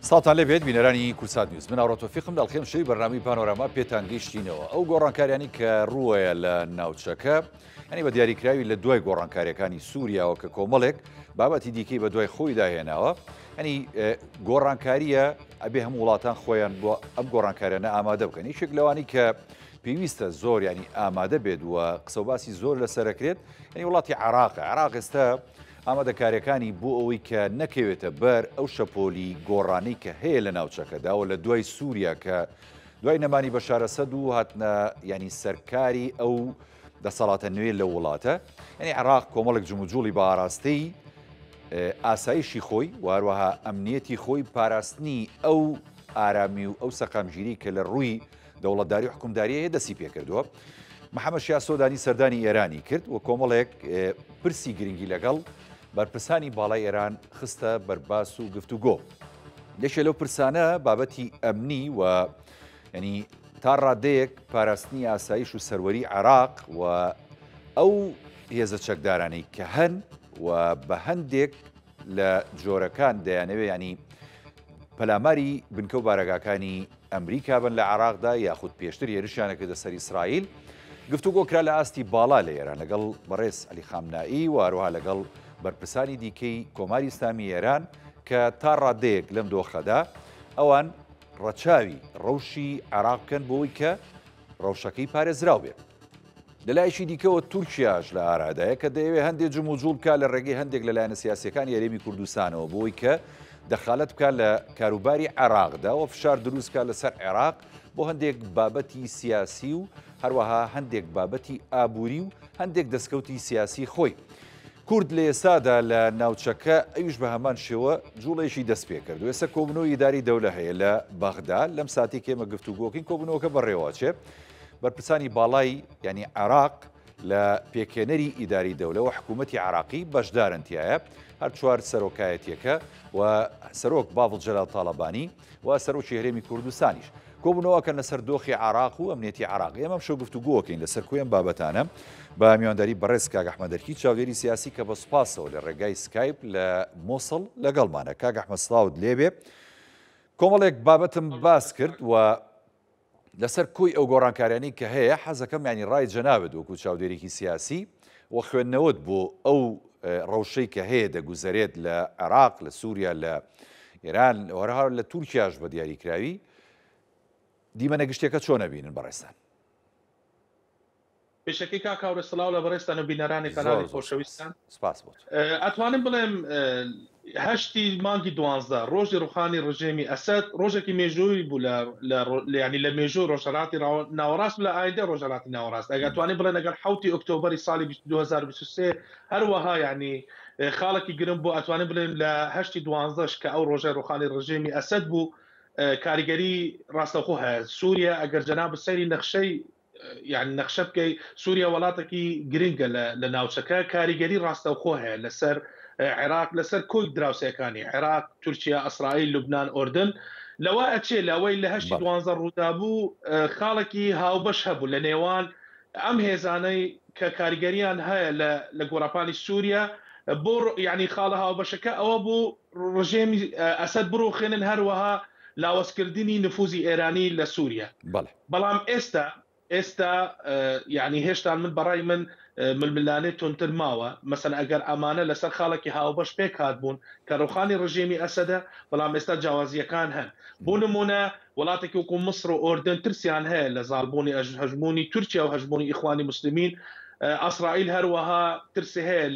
ساڵتان لێبێت بینەرانی کورسات نیوز من ئاڕۆتۆفیقم دەڵخێم شەی بەرنامەی پانۆراما پێتان گەیشتینەوە ئەو گۆڕانکاریانی کە ڕووەیە لە ناوچەکە ینی بە دیاریکراوی لە دوای گۆڕانکاریەکانی سووریاوە کە کۆمەڵێک بابەتی دیکەی بە دوای خۆی داهێناوە ینی گۆڕانکاریە ئەبێ هەموو وڵاتان خۆیان بۆ ئەم گۆڕانکاریانە ئامادە بکەن یەکێک لەوانی کە پێویستە زۆر ینی ئامادە بێت وە قسە باسی زۆر لەسەرەکرێت ینی وڵاتی عێراق ئێستا ئامادەکاریەکانی بۆ ئەوەی کە نەکەوێتە بەر ئەو شەپۆلی گۆڕانەی کە هەیە لە ناوچەکەداوە لە دوای سووریا کە دوای نەمانی بەشار ئەسەد و هاتنە ینی سەرکاری ئەو دەسەڵاتە نوێ لە وڵاتە ینی عێراق کۆمەڵێک جموجوڵی بە ئاراستەی ئاسایشی خۆی واروەها ئەمنیەتی خۆی پاراستنی ئەو ئارامی و ئەو سەقامگیری کە لە ڕووی دەوڵەتداری و حکومداریە دەستی پێکردووە. محەممەد شیاسۆدانی سەردانی ئێرانی کرد و کۆمەڵێک پرسی گرنگی لەگەڵ بەرپرسانی باڵای ئێران خستە بەرباس و گفتوگۆ. لەشێ لەو پرسانە بابەتی ئەمنی و ینی تا ڕادەیەک پاراستنی ئاسایش و سەروەری عێراق و ئەو هێزە چەکدارانەی کە هەن و بە هەندێک لە جۆرەکان دەیانەوێ ینی پەلاماری بنکە و بارەگاکانی ئەمریکا بن لە عێراقدا یاخود پێشتر هێرشیانە کردە سەر ئیسرائیل گفتوگۆکرا لە ئاستی باڵا لە ئێران لەگەڵ بەڕێز عەلی خامنایی و هەروەها لەگەڵ بەرپرسانی دیکەی کۆماری ئیسلامی ئێران کە تا ڕادەیەک لەم دۆخەدا ئەوان ڕەچاوی ڕەوشی عێراق بکەن بۆی کە ڕەوشەکەی پارێزراو بێت. لەلایەکی دیکەوە تورکیاش لە ئارادایە کە دەیەوێت هەندێک جموجوڵ بکات لە ڕێگەی هەندێک لەلایەنە سیاسیەکانی هەرێمی کوردستانەوە بۆی کە دەخالەت بکات لە کاروباری عێراقدا و فشار دروست بکات لەسەر عێراق بۆ هەندێک بابەتی سیاسی و هەروەها هەندێک بابەتی ئابووری و هەندێک دەستکەوتی سیاسی خۆی. کورد لە ئێستادا لە ناوچەکە ئەویش بە هەمان شێوە جوڵێکی دەست پێ کرد و ئێستا کۆبنەوەی ئیداری دەولە هەیە لە بەغدا لەم ساتی کێمە گفتوگۆکین کۆبنەوەکە بەڕێواچێ بەرپرسانی باڵای ینی عێراق لە پێکێنەری ئیداری دەولە و حکوومەتی عێراقی بەشدارنتیایە هەر چوار سەرۆکایەتیەکە و سەرۆک باڵ جەلال تاڵەبانی و سەرۆکی هەرێمی کوردستانیش کۆبوونەوەکە لەسەر دۆخی عێراق و ئەمنیەتی عێراق ئێمەم شەو گفتوگۆکەین لەسەر کوێن بابەتانە بە میوانداری بەڕێز کاک ئەحمەدەرکی چاودێری سیاسی کە بە سوپاسەوە لە ڕێگای سکایپ لە مۆسڵ لەگەڵمانە. کاک ئەحمەد سڵاوت لێبێ کۆمەڵێک بابەتم باس کرد و لەسەر کۆی ئەو گۆڕانکاریانەی کە هەیە حەزەکەم ینی ڕای جەنابێت وەکو چاودێرێکی سیاسی و خوێندنەوەت بۆ ئەو ڕەوشەی کە هەیە دەگوزارێت لە عێراق لە سووریا لە ئێران وەرەها لە تورکیاش بە دیاریکراوی دیمەنە گشتێکە چۆن ئەبینن بەڕێستان؟ پێشەکەی کاکاورە سڵاو لە بەڕێستان و بینەرانی کەناڵی خۆشەویستان سپاس بۆت. ئەتوانم بڵێم هەشتی مانگی 12 ڕۆژی ڕوخانی ڕژێمی ئەسەد ڕۆژێکی مێژووی بوو ینی لە مێژوو ڕۆژهەڵاتی ناوەڕاست لە ئایندە ڕۆژهەڵاتی ناوەڕاست ئەگەتوانین بڵێن لەگەڵ 7 ئۆکتۆبەری ساڵی 2023 هەروەها ینی خاڵێکی گرم بوو ئەتوانین بڵێن لە هەشتی 12 کە ئەو ڕۆژە ڕوخانی ڕژێمی ئەسەد بوو کاریگەری ڕاستەخۆ هەیە سووریا ئەگەر جەناب سەیری نەخشەی یعنی نەخشە بکەی سووریا وڵاتێکی گرنگە لە ناوچەکە کاریگەری ڕاستەوخۆ هەیە لەسەر عێراق لەسەر کۆی دراوسەکانی عێراق تورکیا ئەسرائیل لوبنان ئۆردن لەوە ئەچێ لەوەی لە هەشتی 12 ڕوودا بوو خاڵێکی هاوبەش هەبوو لە نێوان ئەم هێزانەی کە کاریگەریان هەیە لە گۆڕاپانی سووریا بۆ یعنی خاڵە هاوبەشەکە ئەوە بوو ڕژێمی ئەسەد بڕوخێنن هەروەها لاوەسکردنی نفوزی ئێرانی لە سووریا. بەڵام ئێستا یعنی هێشتا من بەڕای من ململانێت تونتر ماوە مەسەن ئەگەر ئەمانە لەسەر خاڵێکی هاوبەش پێک هاتبوون کە ڕوخانی ڕژێمی ئەسەدە بەڵام ئێستا جیاوازیەکان هەن بۆ نمونە وڵاتێکی وەکو مسر و ئۆردن ترسیان هەیە لە زاڵبوونی هەژمونی تورکیا و هەژمونی ئیخوانی مسلمین ئەسرائیل هەروەها ترسی هەیە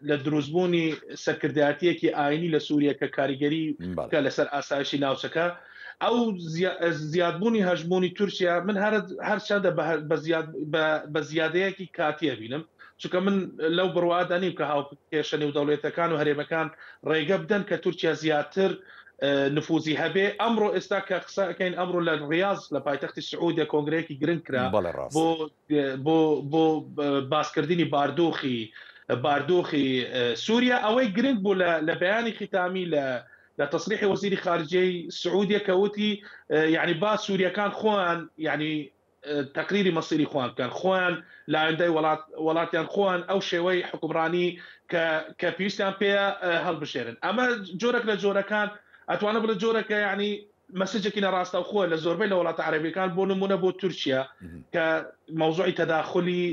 لە دروستبوونی سەرکردایەتیەکی ئاینی لە سووریا کە کاریگەری کە لەسەر ئاسایشی ناوچەکە ئەو زیادبوونی هەژمونی تورکیا من هەر چەندە بە زیادەیەکی کاتیە بینم چونکە من لەو بڕوادانیم کە هاوکێشە نێودەوڵێتەکان و هەرێمەکان ڕێگە بدەن کە تورکیا زیاتر نفوزی هەبێ ئەمڕۆ ئێستا کە قسەکەین ئەمڕۆ لە ڕیاض لە پایتەختی سعودیا کۆنگرەیەکی گرنگ کرا بۆ باسکردنی باردۆخی سووریا ئەوەی گرنگ بوو لە بەیانی ختامی لە تصریح وەزیری خارجەی سعودیا کەوتی یعنی با سووریەکان خۆیان یعنی تقریری مەسیری خۆیان بکەن خۆیان لە ئایندەی وڵاتیان خۆیان ئەو شێوەی حکومڕانی کە پێویستیان پێ هەڵبژێرن ئەمە جۆرەك لە جۆرەکان ئەتوانە بڵێ جۆرەکە یعنی مەسجێکی نەڕاستەوخۆ لە زۆربەی لە وڵاتە عەرەبیەکان بۆ نمونە بۆ تورکیا کە موضوعی تەداخلی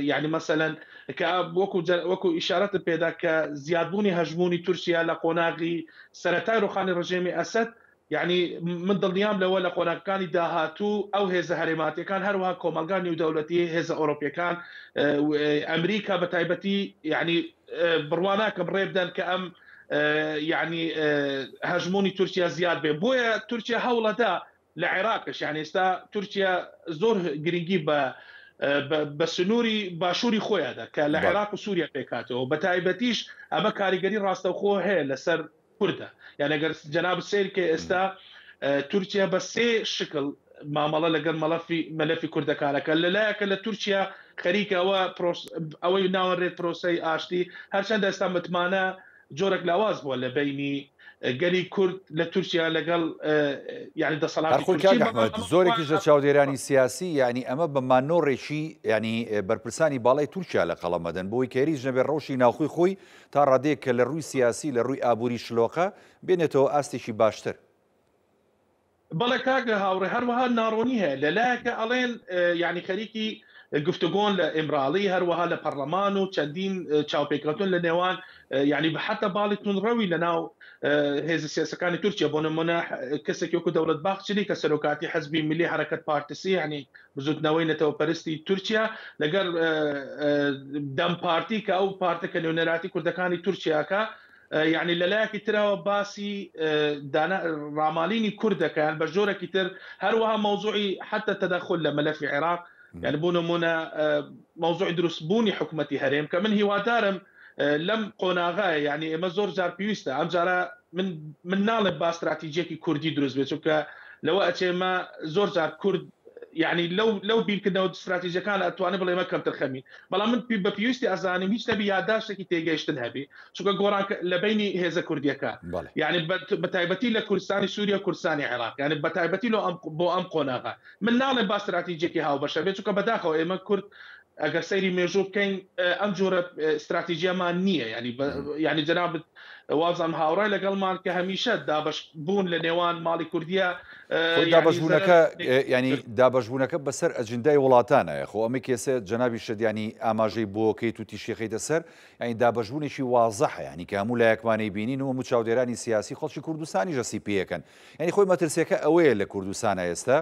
یعنی مەسەلەن کە وەکو ئیشارەتت پێدا کە زیادبوونی هەژمونی تورکیا لە قۆناغی سەرەتای ڕوخانی ڕژێمی ئەسەد یعنی من دڵنیام لەوە لە قۆناغەکانی داهاتوو ئەو هێزە هەرێماتیەکان هەروەها کۆمەلگانی و دەوڵەتی هێزە ئەوروپیەکان ئەمریکا بە تایبەتی یعنی بڕواناکە بڕێ بدەن کە ئەم یعنی هەژمونی تورکیا زیاد بێ بۆیە تورکیا هەوڵەدا لە عێراقش یعنی ئێستا تورکیا زۆر گرنگی بە سنووری باشووری خۆیاندا کە لە عێراق و سووریا پێکاتەوە بە تایبەتیش ئەمە کاریگەری ڕاستەوخۆ هەیە لەسەر کوردە یان ئەگەر جەناب سێرکە ئێستا تورکیا بە سێ شکل مامەڵە لەگەڵ مەلەفی کوردەکانەکە لەلایەکە لە تورکیا خەریکەوە ئەوەی ناوەڕێت پرۆسەی ئاشتی هەرچەندە ئێستا متمانە جۆرێک لاواز بووە لە بینی گەلی کورد لە تورکیا لەگەڵ یعنی دەسەڵاتی زۆرێکی لە چاودێرانی سیاسی یعنی ئەمە بە مانۆڕێکی ینی بەرپرسانی باڵای تورکیا لە قەڵەمەدەن بۆی کەریز نەبێت ڕەوشی ناوخۆی خۆی تا ڕادەیەک کە لە ڕووی سیاسی لە ڕووی ئابووری شلۆقە بێنێتەوە ئاستێکی باشتر. بەڵێ کاکە هاوڕێ هەروەها ناڕۆنی هەیە لەلایەکە ئەڵێن یعنی خەریکی گفتگۆن لە ئیمراڵی هەروەها لە پەرلەمان و چەندین چاوپێکەوتن لە نێوان یعنی بە حتا باڵی تونڕەوی لە ناو هێزە سیاسەکانی تورکیا بۆ نمونە کەسێک وەکو دەوڵەت باخچلی کە سەرۆکاتی حەزبی ملی حرەکەت پارتیسی یعنی بزوتنەوەی نەتەوەپەرستی تورکیا لەگەر دەم پارتی کە ئەو پارتەکە نێونەراتی کوردەکانی تورکیاکە یعنی لەلایەکی ترەوە باسی ڕامالینی کوردەکەیان بە ژۆرەکی تر هەروەها مەوزوعی حتا تەدەخل لە مەلەفی عێراق يعني بۆ نمونە موضوع دروستبوونی حکوومەتی هەرێم کە من هیوادارم لەم قۆناغایە یعنی ئێمە زۆر جار پێویستە ئەم جارە من ناڵێ با استراتیجیەکی کوردی دروست بێت چونکە لەوە ئەچێمە زۆر جار کورد يعني لو بیرکردنەوە استراتیژیەکان ئەتوانێت بڵێ مە کەمتر خەمین بەڵام من بە پێویستی ئەزانم هیچ نەبی یادداشتێکی تێگەیشتن هەبێ چونکە گۆڕان لە بینی هێزە کوردیەکە يعني بە تایبەتی لە کوردستانی سووریا و کوردستانی عێراق يعني بە تایبەتی بۆ ئەم قۆناغا من ناڵێ با استراتیجیەکی هاوبەشە بێت چونکە بەداخەوە ئێمە کورد ئەگەر سەیری مێژوو بکەین ئەم جۆرە استراتیژیەمان نییە يعني جەناب وازم هاوڕای لەگەڵمان کە هەمیشە دابش بوون لە نێوان ماڵی کوردیە دابەشبوونەکە ینی دابەشبوونەکە بەسەر ئەجندای وڵاتانە خۆ ئەمە کێسە جەنابی شەدیانی ئاماژەی بۆکەیت و تیشیخەیتە سەر ینی دابەشبوونێکی وازەحە ینی کە هەموو لایەکمانەی بینین و هەموو چاودێرانی سیاسی خەڵکی کوردستانی ژەسی پێیەکەن ینی خۆی مەترسیەکە ئەوەیە لە کوردستانە ئێستا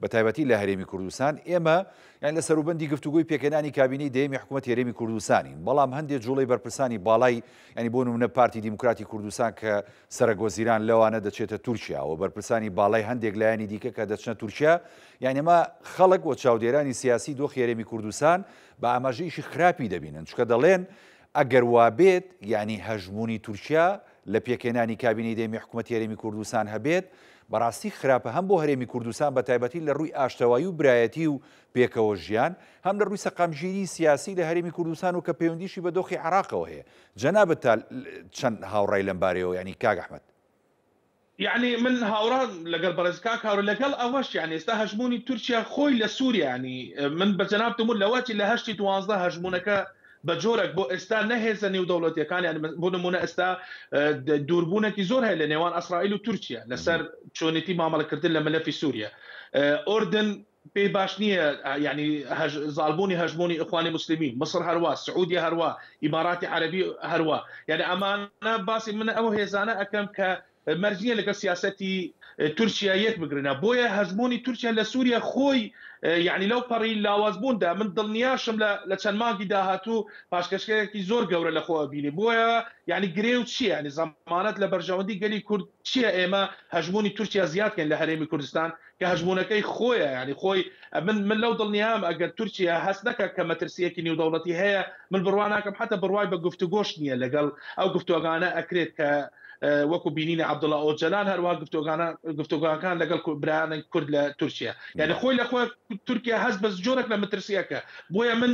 بە تایبەتی لە هەرێمی کوردستان ئێمە یان لە سەروبەندی گفتوگوی پێکەنانی کابینەی دەیەمی حکوومەت هەرێمی کوردستانی بەڵام هەندێک جوڵەی بەرپرسانی باڵای ینی بۆ نمونە پارتی دیموکراتی کوردستان کە سەرۆکوەزیران لەوانە دەچێتە تورکیا و بەرپرسانی باڵای هەندێک لایەنی دیکە کە دەچنە تورکیا یعنی ئەمە خەڵک و چاودێرانی سیاسی دۆخی هەرێمی کوردستان بە ئاماژەیەکی خراپی دەبینن چونکە دەڵێن ئەگەر وابێت یعنی هەژمونی تورکیا لە پێکەنانی کابینەی دەیەمی حکوومەت هەرێمی کوردستان هەبێت بەڕاستی خراپە هەم بۆ هەرێمی کوردستان بە تایبەتی لە ڕووی ئاشتەوایی و برایەتی و پێکەوە ژیان هەم لە ڕووی سەقامگیری سیاسی لە هەرێمی کوردستان و کە پەیوەندیشی بە دۆخی عێراقەوە هەیە جەنابەت تا چەند هاوڕای لەم بارەیەوە ینی کاک ئەحمەد يعني من هاوران لەگەڵ بەڕێزکاک هاور لەگەڵ ئەوەش يعني ئێستا هەژمونی تورکیا خۆی لە سووریا ینی من بە جەنابتمون لەوەتی لە 12 هەژمونەکە بە جۆرێک بۆ ئێستا نەهێزە نێودەوڵەتیەکان یان بۆ نمونە ئێستا دووربوونێکی زۆر هەیە لە نێوان ئەسرائیل و تورکیا لەسەر چۆنێتی مامەڵەکردن لە مەلەفی سووریا ئۆردن پێی باش نییە ینی زالبوونی هەژمونی ئیخوانی مسلمین مصر هەروە سعودی هەروە ئیماراتی عەرەبی هەروە یعنی ئەمانە باسی من ئەو هێزانە ئەەکەم کە مەرجیە لەگەڵ سیاسەتی تورکیا یەک بگرنە بۆیە هەژمونی تورکیا لە سووریا خۆی یعنی لەو پەڕی لاوازبووندا من دڵنیاشم لە چەند مانگی داهاتوو پاشکەشەیەکی زۆر گەورە لە خۆ بینی بۆیە یعنی گرێ و چییە ینی زەمانەت لە بەرژەوەندی گەلی کورد چییە ئێمە هەژمونی تورکیا زیادکەین لە هەرێمی کوردستان کە هەژمونەکەی خۆیە ینی خۆی من لەو دڵنیام ئەگەر تورکیا هەست نەکە کە مەترسیەکی نێودەوڵەتی هەیە من بڕوا ناکەم حتا بڕوای بە گفتوگۆش نییە لەگەڵ ئەو گفتوگانە ئەکرێت کە وەکو بینینە عەبدوڵڵا ئۆجەلان هەروە گفتوگۆکان لەگەڵ برایانی کورد لە تورکیا یعنی خۆی لە خۆی تورکیا هەست بە جۆرێک لە مەترسیەکە بۆیە من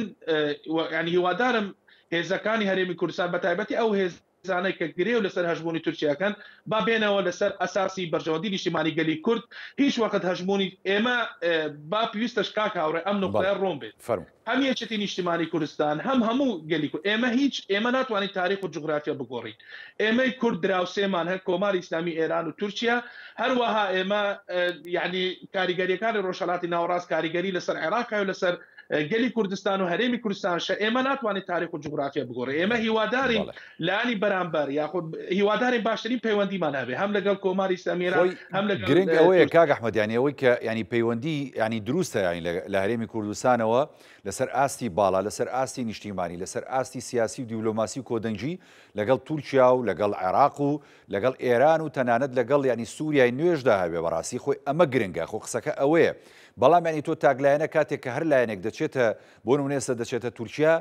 ینی هیوادارم هێزەکانی هەرێمی کوردستان بە تایبەتی ئەو هێز زانەی کە گرێ و لەسەر هەژمونی تورکیاکەن با بێنەوە لەسەر ئەساسی بەرژەوەندی نیشتیمانی گەلی کورد هیچ وەقت هەژمونی ئێمە با پێویستەش کاک هاوڕێ ئەم نقطەیە ڕۆم بێت هەم یەکێتی نیشتیمانی کوردستان هەموو گەلی کورد ئێمە ناتوانین تاریخ و جوغرافیا بگۆڕین ئێمەی کورد دراوسێمان هەر کۆماری ئیسلامی ئێران و تورکیا هەروەها ئێمە یعنی کاریگەریەکانی ڕۆژهەڵاتی ناوەڕاست کاریگەری لەسەر عێراق و لەسەر گەلی کوردستان و هەرێمی کوردستانشە ئێمە ناتوانین تاریخ و جوغرافیا بگۆڕێ ئێمە هیوادارین لانی بەرامبەر یاخود هیوادارین باشترین پەیوەندیمان هەبێ هەم لەگەڵ کۆماری ئیسلامی ئێران هەم لەگەڵ گرنگ ئەوەیە کاک ئەحمەد یانی ئەوەی کە ینی پەیوەندی ینی دروستە ینی لە هەرێمی کوردستانەوە لەسەر ئاستی باڵا لەسەر ئاستی نیشتیمانی لەسەر ئاستی سیاسی و دیپلۆماسی و کۆدەنگی لەگەڵ تورکیا و لەگەڵ عێراق و لەگەڵ ئێران و تەنانەت لەگەڵ ینی سووریای نوێژدا هەبێ بەڕاستی خۆی ئەمە گرنگە خۆ قسەکە ئەوەیە بەڵام ینی تۆ تاگلایەنە کاتێک کە هەر لایەنێک دەچێتە بۆ نمونێستا دەچێتە تورکیا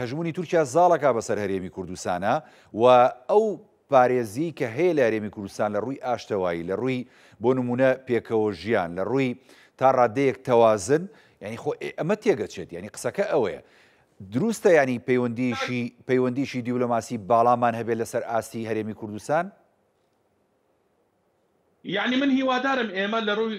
هەژمونی تورکیا زاڵەکا بەسەر هەرێمی کوردستانە و ئەو پارێزی کە هەیە لە هەرێمی کوردستان لە ڕووی ئاشتەوایی لە ڕووی بۆ نمونە پێکەوە ژیان لە ڕووی تا ڕادەیەک تەوازن ینی خۆ ئەمە تێگەچێت ینی قسەکە ئەوەیە دروستە ینی پەیوەندیشی دیپلۆماسی باڵامان هەبێت لەسەر ئاستی هەرێمی کوردستان یعنی من هیوادارم ئێمە لە ڕووی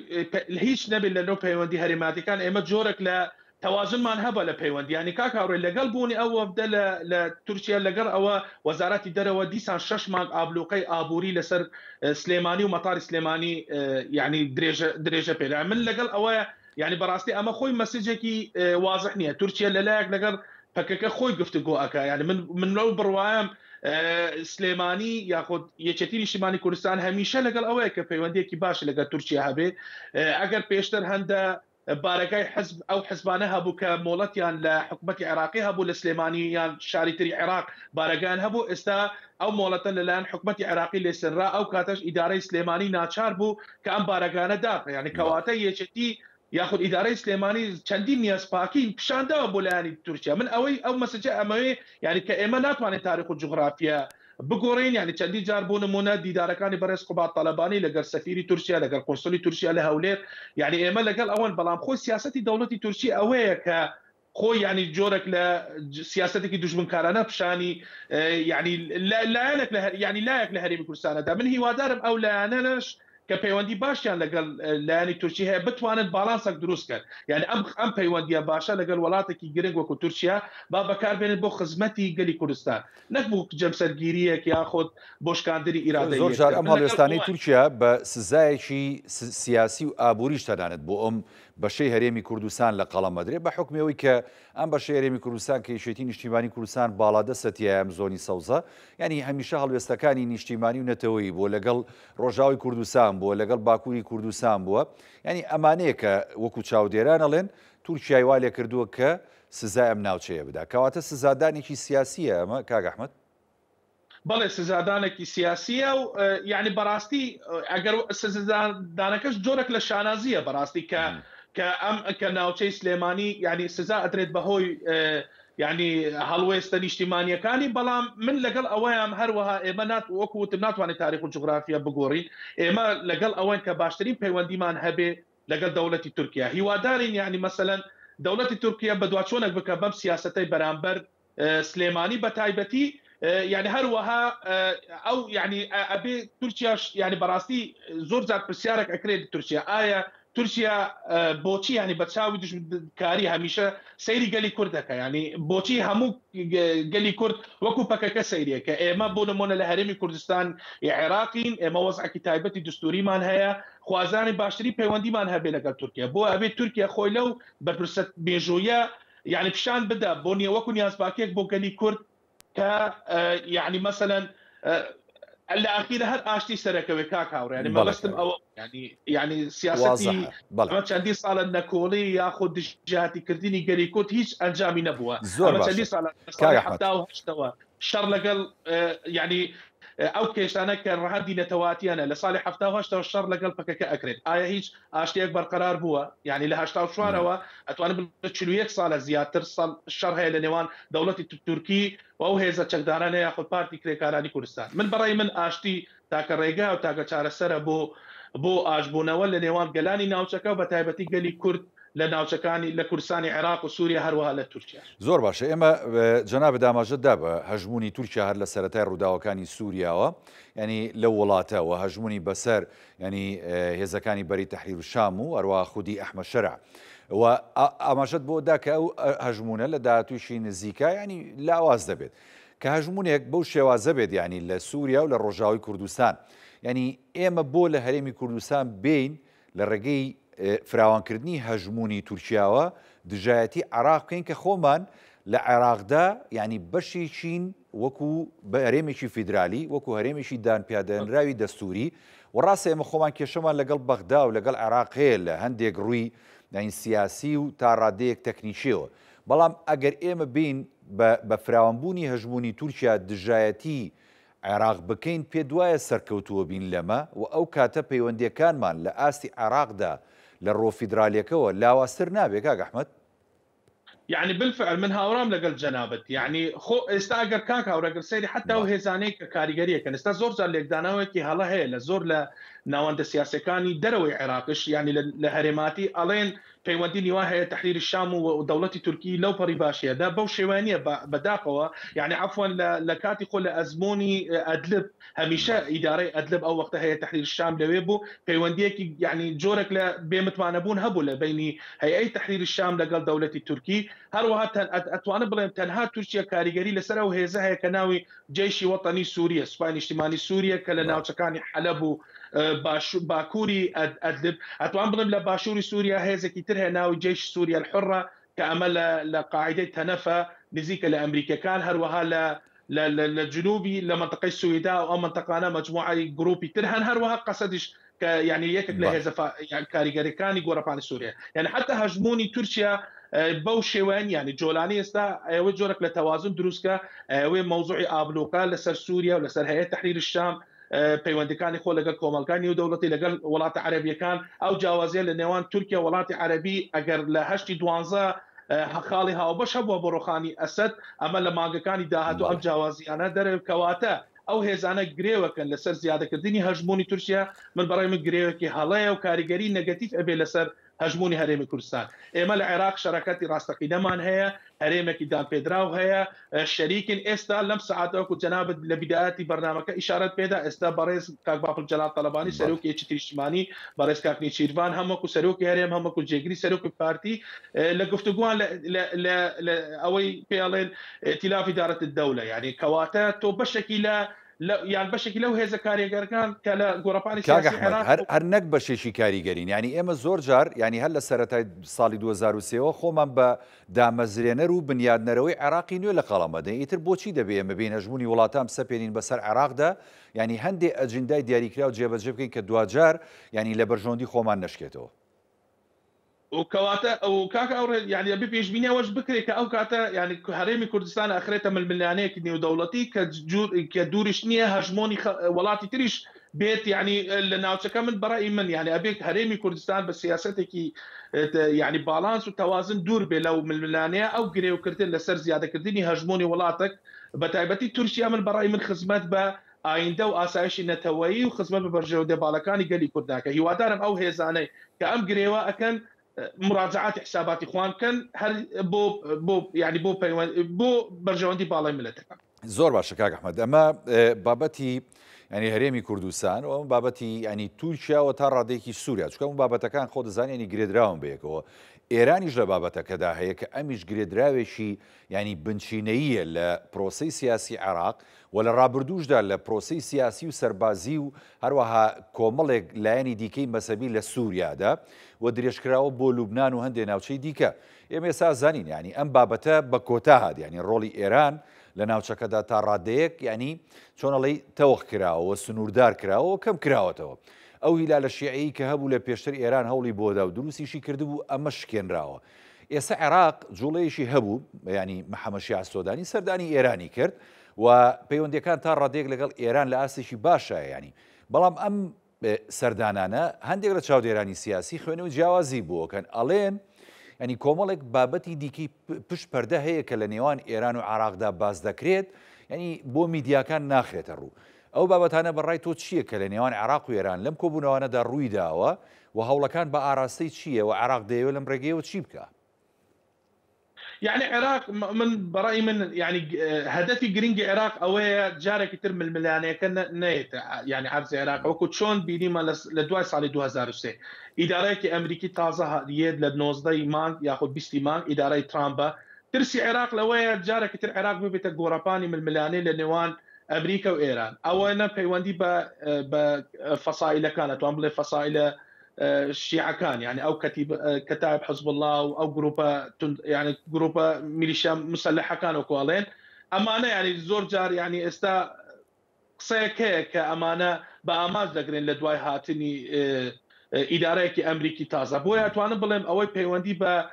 هیچ نەبێت لە نۆ پەیوەندی هەرێماتیەکان ئێمە جۆرێک لە توازنمان هەبە لە پەیوەندی ینی کاک هاوڕێ لەگەڵ بوونی ئەو وەفدە لە تورکیا لەگەڵ ئەوە وەزارەتی دەرەوە دیسان 6 مانگ ئابلوقەی ئابووری لەسەر سلێمانی و مەتاری سلێمانی یعنی درێژە پێدا من لەگەڵ ئەوەیە یعنی بەڕاستی ئەمە خۆی مەسیجێکی واضح نییە تورکیا لەلایەک لەگەڵ پەکەکە خۆی گفتگۆ ئەکا یعنی من لەو بڕوایم سلێمانی یاخود یەکێتی نیشتیمانی کوردستان هەمیشە لەگەڵ ئەوەیە کە پەیوەندیەکی باشە لەگەڵ تورکیا هەبێ ئەگەر پێشتر هەندە بارەکەی حزب ئەو حزبانە هەبوو کە مۆڵەتیان لە حکوومەتی عێراقی هەبوو لە سلێمانی یان شاری تری عێراق بارەکان هەبوو ئێستا ئەو مۆڵەتە لەلایەن حکوومەتی عێراقی لێسەنرا ئەو کاتەش ئیدارەی سلێمانی ناچار بوو کە ئەم بارەکانە داخ یعنی کەواتە یەکێتی یاخود ئیدارەی سلێمانی چەندین نیازپاکی پیشاندەوە بۆ لایەنی تورکیا من ئەو مەسەجە ئەمەوەی یعنی کە ئێمە ناتوانین تاریخ و جوغرافیا بگۆڕین یعنی چەندی جار بۆ نمونە دیدارەکانی بەڕێز قوبات تەلەبانی لەگەڵ سەفیری تورکیا لەگەڵ قۆنسولی تورکیا لە هەولێر یعنی ئێمە لەگەڵ ئەوەن بەڵام خۆی سیاسەتی دەوڵەتی تورکی ئەوەیە کە خۆی ینی جۆرێک لە سیاسەتێکی دوژمنکارانە پیشانی یعنی لایەنێک ینی لایەک لە هەرێمی کوردستانەدا من هیوادارم ئەو لایەنەش کە پەیوەندی باشیان لەگەڵ لایەنی تورکی هەیە بتوانن باڵانسێک دروست کرد یعنی ئەم پەیوەندیە باشە لەگەڵ وڵاتێکی گرنگ وەکو تورکیا با بەکاربێنێت بۆ خزمەتی گەلی کوردستان نەک بوو جەمسەرگیریەک یاخود بۆ شکاندنی ئیرادەیەک زۆر جار ئەم هەڵوێستانەی تورکیا بە سزایەکی سیاسی و ئابووریش تەنانەت بۆ ئەم بەشەی هەرێمی کوردستان لە قەڵەمەدرێ بە حکمەوەی کە ئەم بەشەی هەرێمی کوردستان کە یەکێتی نیشتیمانی کوردستان باڵادەستەتیە ئەم زۆنی سەوزە ینی هەمیشە هەڵوێستەکانی نیشتیمانی و نەتەوەی بۆ لەگەڵ ڕۆژاوی کوردستان بووە لەگەڵ باکووری کوردستان بووە ینی ئەمانەیە کە وەکو چاودێران ئەڵێن تورکیای وا لێ کردووە کە سزای ئەم ناوچەیە بدا کەواتە سزادانێکی سیاسیە ئەمە کاک ئەحمەد بەڵێ سزادانێکی سیاسیە و یعنی بەڕاستی ئەگەر سزادانەکەش جۆرێک لە شانازیە بەڕاستی کە ناوچەی سلێمانی یعنی سزا ئەدرێت بەهۆی یعنی هەڵوێستە نیشتیمانیەکانی بەڵام من لەگەڵ ئەوەیان هەروەها ئێمە وەکوتم ناتوانێت تاریخ و جوغرافیا بگۆڕین ئێمە لەگەڵ ئەوەن کە باشترین پەیوەندیمان هەبێ لەگەڵ دەوڵەتی تورکیا هیوادارین یعنی مەسەلەن دەوڵەتی تورکیا بەدواچۆنێک بکە بەم سیاسەتەی بەرامبەر سلێمانی بە تایبەتی يعني هەروەها ئەو یعنی ئەبێ تورکیاش یعنی بەڕاستی زۆر جار پرسیارێک ئەکرێت تورکیا ئایا تورکیا بۆچی ینی بە چاوی دژمنکاری هەمیشە سەیری گەلی کوردەکە ینی بۆچی هەموو گەلی کورد وەکو پەکەکە سەیریە کە ئێمە بۆ نمونە لە هەرێمی کوردستان عێراقین ئێمە وەزعێکی تایبەتی دستوریمان هەیە خوازانی باشتری پەیوەندیمان هەبێ لەگەڵ تورکیا بۆ ئەبێت تورکیا خۆی لەو بەرپرسە بێژۆیە یعنی پیشان بدا بۆ وەکو نیازپاکێک بۆ گەلی کورد کە یعنی مثلا الأخير هل آشتي سركوي كاك هاوري يعني ما بستم أو يعني سياستي ما تشندي صار النكولي ياخذ جهاتي كرديني قري كوت هيج أنجامي نبوة ما تشندي صار حتى وهشتوا الشر لقل يعني أو كيشانا كان رهدي نتواتي أنا لصالح حفتاه وهشتوا الشر لقل فكك أكرد هيج آشتي أكبر قرار بوا يعني لها هشتوا شواروا أتوانا بلتشلويك صار زيادة صار الشر هي لنوان دولة التركي وهو هذا تقدرنا ياخذ بارتي كريكاراني كردستان من برأي من آشتي تاكر ريجا وتاكر شار السر بو آجبونا ولا نوان قلاني ناوشكا وبتايبتي قالي كرد لە ناوچەکانی لە کوردستانی عێراق و سووریا هەروەها لە تورکیا. زۆر باشە. ئێمە جەناب داماژەتدا بە هەژمونی تورکیا هەر لە سەرەتای ڕووداوەکانی سووریاوە، ینی لە وڵاتەوە هەژمونی بەسەر ینی هێزەکانی بەری تەحریر شام و هەروەها خودی ئەحمەد شەرع و ئاماژەت بۆدا کە ئەو هەژمونە لە داهاتوویشی نزیکە ینی لاواز دەبێت کە هەژمونێک بەو شێوازە بێت ینی لە سووریا و لە ڕۆژاوی کوردستان. ینی ئێمە بۆ لە هەرێمی کوردستان بین لە ڕێگەی فراوانکردنی هەژمونی تورکیاوە دژایەتی عێراق بکەین کە خۆمان لە عێراقدا ینی بەشێکین وەکو بە هەرێمێکی فیدرالی وەکو هەرێمێکی دانپیادەنراوی دەستوری و ڕاستە ئێمە خۆمان کێشەمان لەگەڵ بەغدا و لەگەڵ عێراق هەیە لە هەندێک ڕووی یعنی سیاسی و تا ڕادەیەک تەکنیکیەوە، بەڵام ئەگەر ئێمە بین بە فراوانبوونی هەژمونی تورکیا دژایەتی عێراق بکەین پێ دوایە سەرکەوتووە بین لەمە و ئەو کاتە پەیوەندیەکانمان لە ئاستی عێراقدا لە ڕۆ فیدرالیەکەوە لاواستر نابێت کاک ئەحمەد؟ يعني بالفعل من هاورام لەگەڵ جەنابەت يعني خۆ ئێستا ئەگەر کاک هاوڕێگر سەیری حتا و هێزانەی کە کاریگەریەکەن ئێستا زۆر جار لێکدانەوەیەکی هەڵە هەیە لە زۆر لە ناوەندە سیاسەکانی دەرەوەی عێراقش يعني لە هەرێماتی ئەڵێن پەیوەندی نیوا هەیە تەحریر الشام و دەوڵەتی تورکی لەو پەڕی باشیەدا بەو شێوانیە بەداقەوە يعني عفوا لە کاتی خۆ لە ئەزمۆنی ئەدلب هەمیشە ئیدارەی ئەدلب ئەو وەختە هەیە تەحریر الشام لەوێ بوو پەیوەندیەکی يعني جۆرێک لە بێمتوانەبوون هەبوو لە بینی هەیئەی تەحریر الشام لەگەڵ دەوڵەتی تورکی هەروەها ئەتوانە بڵێم تەنها تورکیا کاریگەری لەسەر ئەو هێزە هەیە کە ناوی جێشی وەتەنی سووریە سوپای نیشتیمانی سووریە کە لە ناوچەکانی حەلەب و باکووری ئەدلب ئەتوان بڵێم لە باشووری سووریا هێزێکی تر هەیە ناوی جێش سووریا الحڕە کە ئەمە لە قاعدەی تەنەفە نزیکە لە ئەمریکەکان هەروەها لە جنوبی لە منطقەی سویدا و ئەو منطقانە مجموعەی گروپی تر هەن هەروەها قەسەدیش کە یعنی یەکێک لە هێزە کاریگەریەکانی گۆڕەپانی سووریا یعنی حتا هەژمونی تورکیا بەو شێوەیان ینی جۆلانی ئێستا ئەوە جۆرەك لە تەوازن دروستکە ئەوێ مەوزوعی ئابلوقا لەسەر سووریا و لەسەر هەیە تەحریر الشام پەیوەندەکانی خۆ لەگەڵ کۆمەڵەکانی و دەوڵەتی لەگەڵ وڵاتە عەرەبیەکان ئەو جیاوازیە لە نێوان تورکیا وڵاتی عەرەبی ئەگەر لە هەشتی دوانزە خاڵی هاوبەش هەبووە بۆ ڕۆخانی ئەسەد ئەمە لە مانگەکانی داهاتوو ئەم جیاوازیانە دەرکەواتە ئەو هێزانە گرێوەکەن لەسەر زیادەکردنی هەژمونی تورکیا من بەڕای من گرێوەکی هەڵەیە و کاریگەری نەگەتیڤ ئەبێ لەسەر هەژمونی هەرێمی کوردستان. ئێمە لە عێراق شەراکەتی ڕاستەقینەمان هەیە هەرێمێکی دانپێدراو هەیە شەریکن ئێستا لەم سەعاتەوەکو جەنابەت لە بیدایەتی بەرنامەکە ئیشارەت پێدا ئێستا بەڕێز کاک باپل جەلال تەلەبانی سەرۆکێکی تیشتیمانی بەڕێز کاکنی چیروان هەموەکو سەرۆکی هەرێم هەموەکو جێگری سەرۆکی پارتی لە گفتوگوان لە ئەوەی پێڵێن ئێتیلافی ئیدارەت الدەولە یعنی کەواتە تۆ بەشێکی لە یان بەشێکی لەو هێزە کاریگەرەکان کە لە گۆڕەپانی سیاسی عێراق هەر نەک بەشێکی کاریگەرین ینی ئێمە زۆر جار ینی هەر لە سەرەتای ساڵی 2023ەوە خۆمان بە دامەزرێنەر و بنیادنەرەوەی عێراقی نوێ لە قەڵەمەدەین ئیتر بۆچی دەبێ ئێمە بین هەژمونی وڵاتان سەپێنین بەسەر عێراقدا ینی هەندێک ئەجندای دیاریکرا و جێبەجێ بکەین کە دوجار ینی لە بەرژۆندی خۆمان نەشکێتەوە. وكواتا او كاكا او يعني ابي بيجبيني واش بكري كاو كاتا يعني هريمي كردستان اخرتها من المليانيه كني دولتي كدورش نيه هجموني ولاتي تريش بيت يعني لناوتشكا من براي من يعني ابيك هريمي كردستان بالسياستك يعني بالانس وتوازن دور بي لو من المليانيه او قري وكرتين لسر زياده كردني هجموني ولاتك بتايبتي تركيا من براي من خدمات با ئاینده و ئاسایشی نەتەوەیی و خزمەت بە بەرژەوە دەباڵەکانی گەلی کوردناکە هیوادارم ئەو هێزانەی کە ئەم گرێوە ئەکەن مراجعات حساباتی خوان کەن هەر بۆ يعني بۆ بەرژەوەندی باڵای ملەتەکان. زۆر باشە کاک ئەحمەد ئەمە بابەتی ینی هەرێمی کوردستان و ئەم بابەتی ینی تورکیاوە تا ڕادێکی سووریا چونکە ئەم بابەتەکان خۆ دەزانانی ینی گرێدراون بەیەکەوە ئێرانیش لە بابەتەکەدا هەیە کە ئەمیش گرێدراوێکی ینی بنچینەیە لە پرۆسەی سیاسی عێراق و لە ڕابردووشدا لە پرۆسەی سیاسی و سەربازی و هەروەها کۆمەڵێک لایەنی دیکەی مەسەبی لە سووریادا و درێژکراوە بۆ لوبنان و هەندێک ناوچەی دیکە. ئێمە ئێستا زانین ینی ئەم بابەتە بە کۆتا هات ینی ڕۆڵی ئێران لە ناوچەکەدا تا ڕادەیەک ینی چۆنەڵی تەوەخ کراوە سنووردار کراوە کەم کراوەتەوە. ئەو هیلالە شیعەیی کە هەبوو لە پێشتر ئێران هەوڵی بۆدا و دروستیشی کردبوو ئەمە شکێنراوە. ئێستا عێراق جوڵەیەشی هەبوو ینی محەممەد شیع سۆدانی سەردانی ئێرانی کرد و پەیوەندیەکان تا ڕادێک لەگەڵ ئێران لە ئاستێکی باشە ینی بەڵام ئەم سەردانانە هەندێک لە چاودێرانی سیاسی خوێنە و جیاوازی بووەکەن ئەڵێن ینی کۆمەڵێک بابەتی دیکەی پشت پەردە هەیە کە لە نێوان ئێران و عێراقدا باز دەکرێت ینی بۆ میدیاکان ناخرێتە ڕوو. ئەو بابەتانە بەڕای تۆ چییە کە لە نێوان عێراق و ئێران لەم کۆبوونەوەانەدا ڕووی داوە و هەوڵەکان بە ئاراستەی چییە و عێراق دەیەوێت لەم ڕێگەیەوە چی بکە؟ يعني عراق من برأيي من يعني هدفي جرينجي عراق اوه جارك ترم الملانيه كان نيت يعني عبز عراق وكو شلون بينما لدواي صار 2003 اداره امريكي تازه يد لنوزدي مان ياخذ بيستي مان اداره ترامب ترسي عراق لويا جارك تر عراق بيت غوراباني من الملانيه لنوان امريكا وايران اولا بيوندي بفصائل كانت وامبلي فصائل الشيعة كان يعني او كتائب حزب الله او جروبا يعني جروبا ميليشيا مسلحه كانوا كوالين امانه يعني زور جار يعني استا قصيك كامانه باماز لقرين لدواي هاتني اداره امريكي تازه بويا توان بلم اوي بيوندي با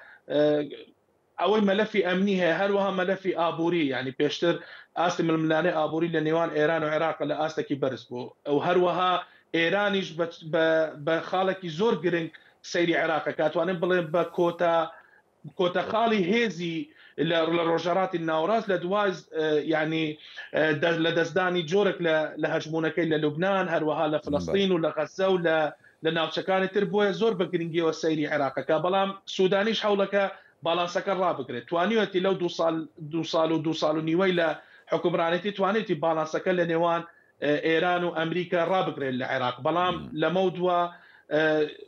اوي ملفي امني هل وها ملفي ابوري يعني بيشتر اسم الملاني ابوري لنيوان ايران وعراق لا استكي برسبو وهل وها ايرانيش بخالكي زور جرينك سيري عراق كاتوان بلم بكوتا خالي هيزي للروجرات الناوراس لدواز يعني لدزداني جورك لهجمونكي للبنان هل وها لفلسطين ولا غزه ولا لناوتشكان تربوي زور بجرينجي والسيري عراق كبلام سودانيش حولك بالانسك الرابق توانيوتي لو دوصالو نيويلا حكمرانيتي توانيتي بالانسك لنيوان ايران وامريكا رابق للعراق بلام لمودوا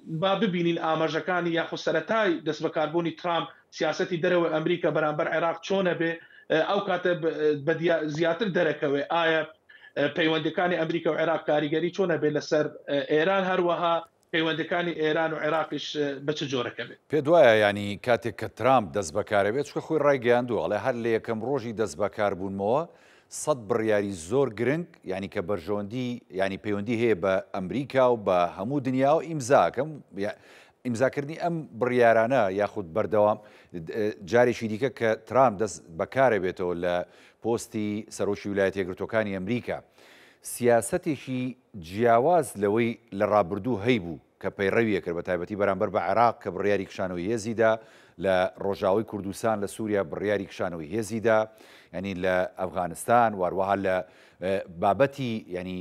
ما ببینین ئاماژەکانی یاخود سەرەتای دەست بەکاربوونی ترامپ سیاسەتی دەرەوە ئەمریکا بەرامبەر عێراق چۆنە بێ ئەو کاتە زیاتر دەرەکەوێ ئایا پەیوەندەکانی ئەمریکا و عێراق کاریگەری چۆنە بێ لەسەر ئێران هەروەها پەیوەندەکانی ئێران و عێراقیش بە چ جۆرەکە بێت پێ دوایە ینی کاتێک کە ترامپ دەست بەکارەبێت چکە خۆی ڕایگەیاندووە ئەڵێ هەر لە یەکەم ڕۆژی دەست بەکاربوونمەوە 100 بڕیاری زۆر گرنگ ینی کە بەرژەوەندی ینی پەیوەندی هەیە بە ئەمریکا و بە هەموو دنیا و ئیمزاکەم ئیمزاکردنی ئەم بڕیارانە یاخود بەردەوام جارێکی دیکە کە ترامپ دەست بەکارە بێتەوە لە پۆستی سەرۆکی ویلایەتە یەکگرتووەکانی ئەمریکا سیاسەتێکی جیاواز لەوەی لە ڕابردوو هەیبوو کە پەیڕەویە کرد بە تایبەتی بەرامبەر بە عێراق کە بڕیاری کشانەوەی هێزیدا لە ڕۆژاوی کوردستان لە سووریا بڕیاری کشانەوەی هێزیدا ینی لە ئەفغانستان واروەها لە بابەتی ینی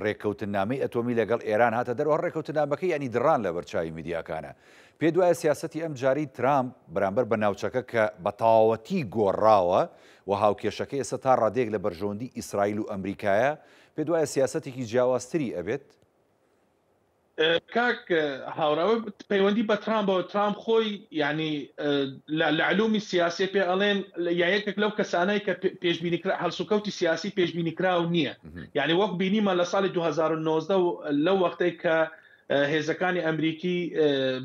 ڕێککەوتنامەی ئەتۆمی لەگەڵ ئێران هاتە دەرەوە ڕێککەوتنامەکەی ینی دڕان لە بەرچاوی میدیاکانە پێ دوایە سیاسەتی ئەم جاری ترامپ بەرامبەر بە ناوچەکە کە بە تەواوەتی گۆڕاوە و هاوکێشەکەی ئێستا تا ڕادێک لە بەرژەوەندی ئیسرائیل و ئەمریکایە پێ دوایە سیاسەتێکی جیاوازتری ئەبێت كاك هاوراوي بيوندي بترامب ترامب خوي يعني العلوم السياسيه بيالين يعني لو كساناي بيش بينكرا هل سكوتي سياسي بيش بينكرا ونيه يعني وقت بيني ما لصال 2019 لو وقتك هێزەکانی ئەمریکی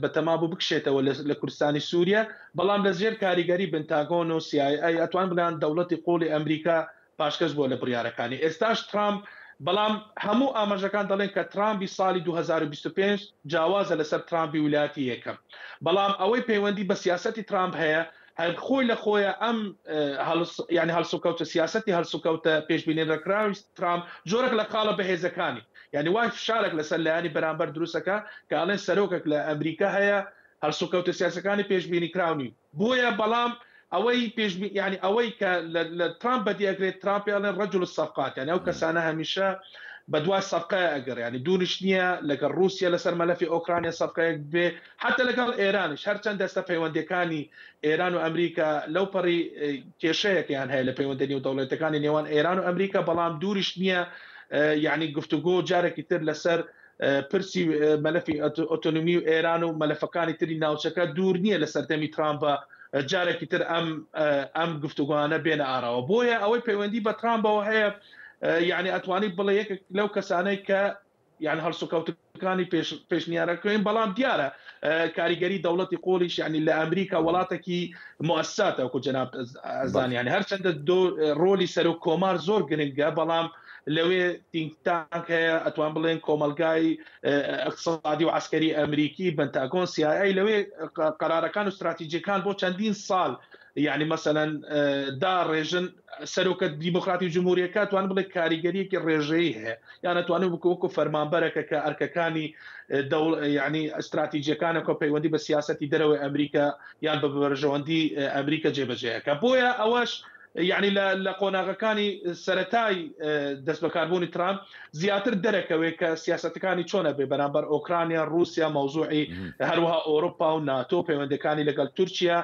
بەتەمابوو بکشێتەوە لە کوردستانی سووریا بەڵام لە ژێر کاریگەری بنتاگۆن و CIA ئەتوان بڵیان دەوڵەتی قوڵی ئەمریکا پاشکەش بۆ لە بڕیارەکانی ئێستاش ترامپ بەڵام هەموو ئاماژەکان دەڵێن کە ترامپی ساڵی 2025 جیاوازە لەسەر ترامپی ویلایەتی یەکەم بەڵام ئەوەی پەیوەندی بە سیاسەتی ترامپ هەیە خۆی لە خۆیە ئەم یعنی هەڵسوکەوتە سیاسەتی هەڵسوکەوتە پێشبینیرەکراوی ترامپ جۆرێک لە خاڵە بەهێزەکانی یعنی وای فشارێک لەسەر لایەنی بەرامبەر دروستەکە کە ئەڵێن سەرۆکێک لە ئەمریکا هەیە هەڵسوکەوتە سیاسەکانی پێشبینی کراونی بۆیە بەڵام ئەوەی پێشبینی یعنی ئەوەی کە لە ترامپ بەدیەگرێت ترامپ ئەڵێن ڕەجل الصفقات یعنی ئەو کەسانە هەمیشە بدواي صفقه اگر يعني دونش نيه لەگەڵ رووسیا لەسەر مەلەفی ئۆکرانیا صفقەیەک بێ حتى لەگەڵ ئێرانش هەرچەند دەستە پەیوەندەکانی ئێران و ئەمریکا لەو پەڕی کێشەیەکیان هەیە لە پەیوەندی و دەوڵەتەکانی نێوان ئێران و ئەمریکا بەڵام دووریش نییە يعني گفتوگۆ جارێکی تر لەسەر پرسی مەلەفی ئۆتۆنۆمی و ئێران و مەلەفەکانی تری ناوچەکە دوور نییە لە سەردەمی ترامپە جارێکی تر ئەم گفتوگوانە بێنە ئاراوە بۆیە ئەوەی پەیوەندی بە ترامپەوە هەیە يعني اتواني بڵێ یەک لەو کەسانەی کە يعني هەڵسوکەوتەکانی پێشنیارەکەین بەڵام دیارە کاریگەری دەوڵەتی قۆڵیش يعني لە ئەمریکا وڵاتێکی مؤسساتە وەکو جەناب ئەزان يعني هەرچەندە ڕۆلی سەرۆک کۆمار زۆر گرنگە بەڵام لەوێ تینکتانک هەیە ئەتوان بڵێن کۆمەلگای اقتصادی و عسکەری ئەمریکی بنتاگۆن CIA لەوێ قەرارەکان و استراتیجیەکان بۆ چەندین ساڵ يعني مثلا دا ريجن سەرۆکە دیموکراتی جمهوریەکە توان بڵێ کاریگەریەکی ڕێژەیی هەیە یان ئەتوانێت وەکو فەرمانبەرێکە کە ئەرکەکانی يعني استراتیجیەکانە کە پەیوەندی بە سیاسەتی دەرەوەی ئەمریکا یان بە بەرژەوەندی ئەمریکا جێبەجێیەکە بۆیە ئەوەش یعنی لە قۆناغەکانی سەرەتای دەست بەکاربوونی ترامپ زیاتر دەرەکەوێت کە سیاسەتەکانی چۆنە بێ بەرامبەر ئۆکرانیا، رووسیا، مەوزوعی هەروەها ئەوروپا و ناتۆ، پەیوەندەکانی لەگەڵ تورکیا،